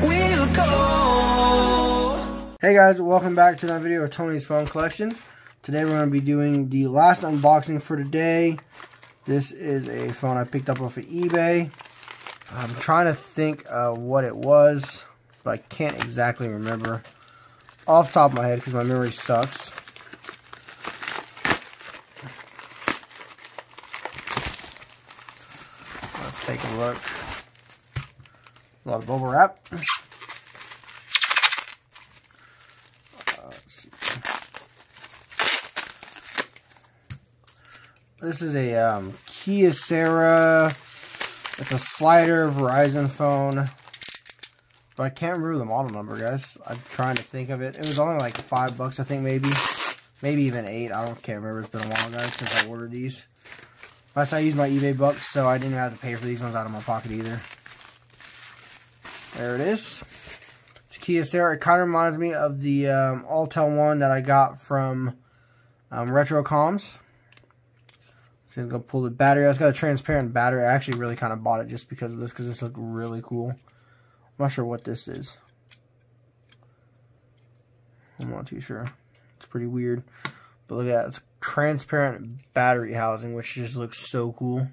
we'll go. Hey guys, welcome back to another video of Tony's phone collection. Today we're going to be doing the last unboxing for today. This is a phone I picked up off of eBay. I'm trying to think what it was, but I can't exactly remember off the top of my head because my memory sucks. Let's take a look. A lot of bubble wrap. Let's see. This is a Kyocera. It's a slider Verizon phone, but I can't remember the model number, guys. I'm trying to think of it. It was only like $5, I think, maybe even $8. Can't remember. It's been a while, guys, since I ordered these. Plus, I used my eBay bucks, so I didn't have to pay for these ones out of my pocket either. There it is. It's Kyocera. It kind of reminds me of the Altel one that I got from Retrocomms. So I'm going to pull the battery out. It's got a transparent battery. I actually really kind of bought it just because of this, because this looked really cool. I'm not sure what this is. I'm not too sure. It's pretty weird. But look at that. It's a transparent battery housing, which just looks so cool.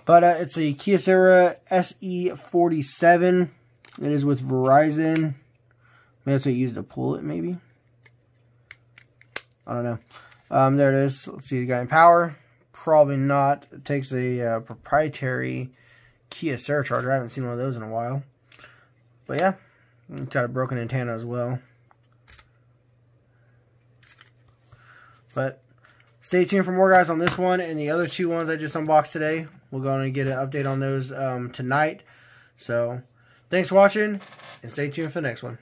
But it's a Kyocera SE47. It is with Verizon. Maybe that's what you use to pull it, maybe. I don't know. There it is. Let's see if it got any power. Probably not. It takes a proprietary Kyocera charger. I haven't seen one of those in a while. But yeah, it's got a broken antenna as well. But stay tuned for more, guys, on this one and the other two ones I just unboxed today. We're going to get an update on those tonight. So thanks for watching, and stay tuned for the next one.